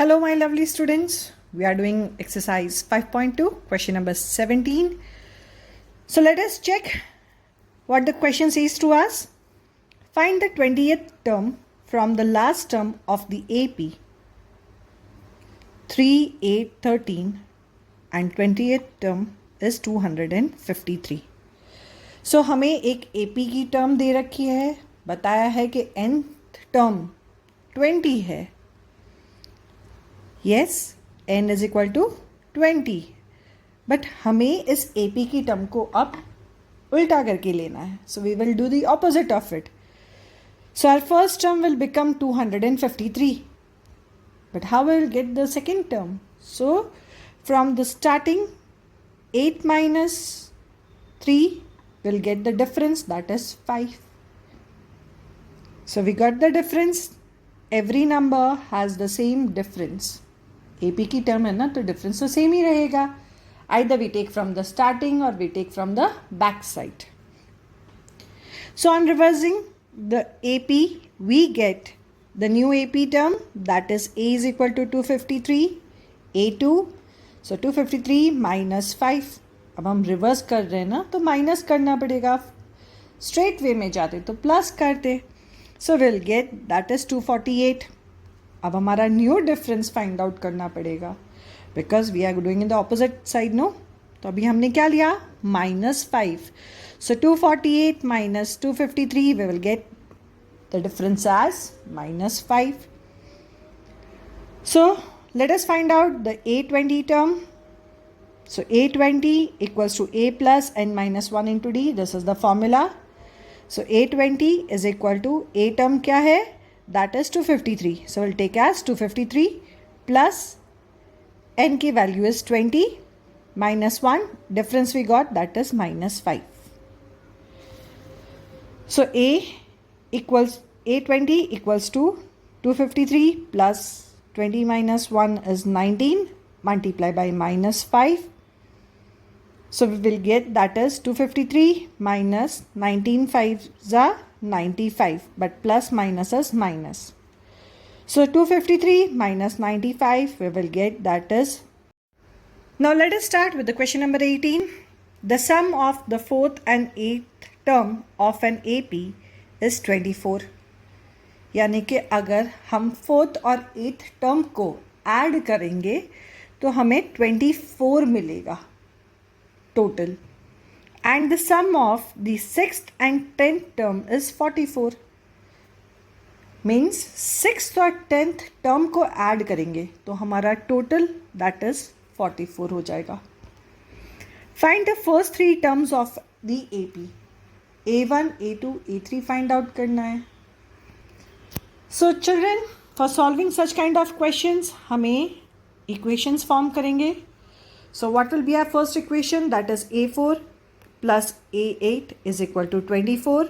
Hello, my lovely students. We are doing exercise 5.2, question number 17. So let us check what the question says to us. Find the 20th term from the last term of the AP. 3, 8, 13 and 20th term is 253. So हमें एक AP की term दे रखी है, बताया है कि nth term 20 है. Yes, n is equal to 20. But हमें इस AP की टर्म को अब उल्टा करके लेना है. So we will do the opposite of it. So our first term will become 253. But how will we get the second term? So from the starting 8 minus 3 will get the difference, that is 5. So we got the difference. Every number has the same difference. AP की term है ना, तो difference तो same ही रहेगा. Either we take from the starting or we take from the back side. So on reversing the AP, we get the new AP term, that is A is equal to 253, A2. So 253 minus 5. अब हम reverse कर रहे हैं ना, तो minus करना पड़ेगा. Straight way में जाते तो प्लस करते. So we'll get that is 248. अब हमारा न्यू डिफरेंस फाइंड आउट करना पड़ेगा, because we are doing in the opposite side. No, तो अभी हमने क्या लिया? -5. So 248 minus 253 we will get the difference as -5. So let us find out the A20 term. So A20 equals to A plus n minus 1 into D. This is the formula. So A20 is equal to A term क्या है? That is 253. So we'll take as 253 plus n की value is 20 minus 1. Difference we got, that is -5. So A20 equals to 253 plus 20 minus 1 is 19. Multiply by -5. So we will get that is 253 minus 19 5s are 95, but plus minus is minus. So 253 minus 95 we will get that is. Now let us start with the question number 18. The sum of the fourth and eighth term of an AP is 24. यानी कि अगर हम fourth और eighth term को add करेंगे तो हमें 24 मिलेगा total. And the sum of the sixth and 10th term is 44. Means sixth और 10th term को add करेंगे तो हमारा total that is 44 हो जाएगा. Find the first three terms of the AP. A1, A2, A3 find out करना है. So children, for solving such kind of questions हमें equations form करेंगे. So what will be our first equation? That is A4 plus A8 is equal to 24.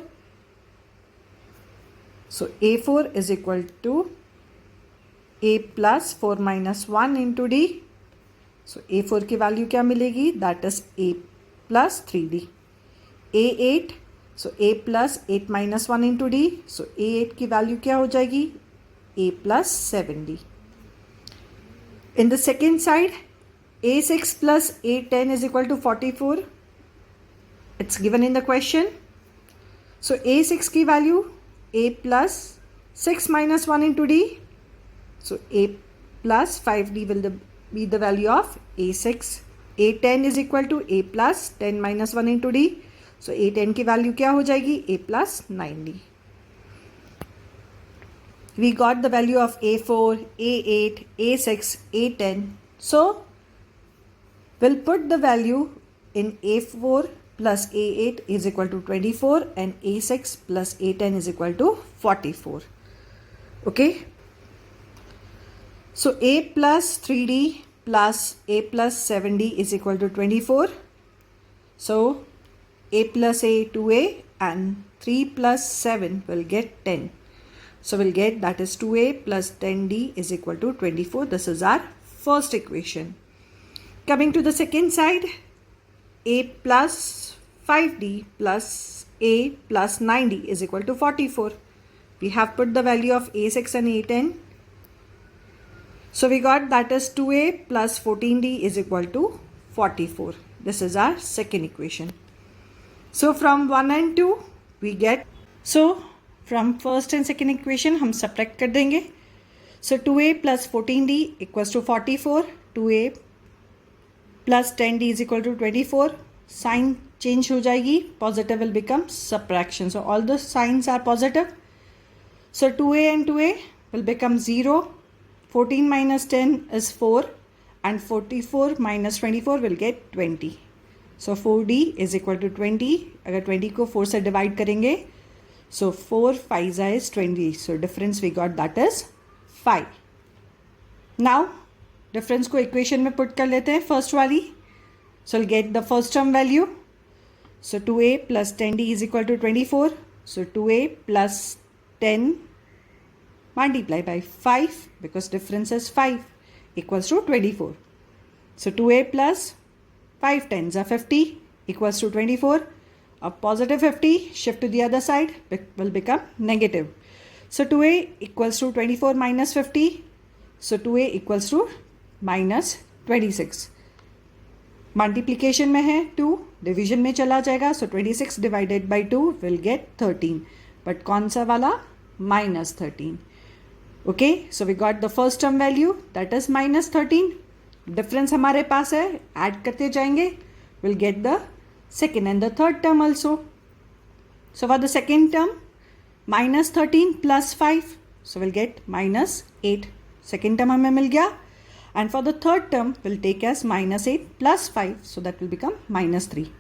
So A4 is equal to A plus 4 minus 1 into D. So A4 की value क्या मिलेगी? That is A plus 3D. A8, so A plus 8 minus 1 into D. So A8 की value क्या हो जाएगी? A plus 7D. In the second side, A6 plus A10 is equal to 44. It's given in the question. So A6 की value A plus 6 minus 1 into D. So A plus 5D will be the value of A6. A10 is equal to A plus 10 minus 1 into D. So A10 की value क्या हो जाएगी? A plus 9D. We got the value of A4, A8, A6, A10. So we'll put the value in A4 plus A8 is equal to 24 and A6 plus A10 is equal to 44. Okay. So A plus 3D plus A plus 7D is equal to 24. So A plus A 2A and 3 plus 7 will get 10. So we'll get that is 2A plus 10D is equal to 24. This is our first equation. Coming to the second side, A plus 5D plus A plus 9D is equal to 44. We have put the value of A6 and A10. So we got that is 2a plus 14d is equal to 44. This is our second equation. So from 1 and 2 we get, so from first and second equation हम subtract कर देंगे. So 2a plus 14d equals to 44. 2a plus 10d is equal to 24. Sign change हो जाएगी. Positive will become subtraction. So all the signs are positive. So 2a and 2a will become 0. 14 minus 10 is 4 and 44 minus 24 will get 20. So 4d is equal to 20. अगर 20 को 4 से divide करेंगे, so 4 5 is 20. So difference we got that is 5. Now difference को equation में put कर लेते हैं first वाली. So we'll get the first term value. So 2a plus 10d is equal to 24. So 2a plus 10 multiply by 5 because difference is 5 equals to 24. So 2a plus 5 tens are 50 equals to 24. A positive 50 shift to the other side will become negative. So 2a equals to 24 minus 50. So 2a equals to minus 26. Multiplication में है 2, division में चला जाएगा. So 26 divided by 2 will get 13. But कौन सा वाला? Minus 13. Okay, so we got the first term value that is minus 13. Difference हमारे पास है, add करते जाएंगे, we'll get the second and the third term also. So for the second term, minus 13 plus 5, so we'll get minus 8. Second term हमें मिल गया. And for the third term, we'll take as minus 8 plus 5, so that will become minus 3.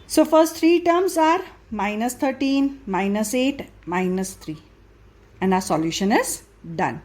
So first three terms are minus 13, minus 8, minus 3. And our solution is done.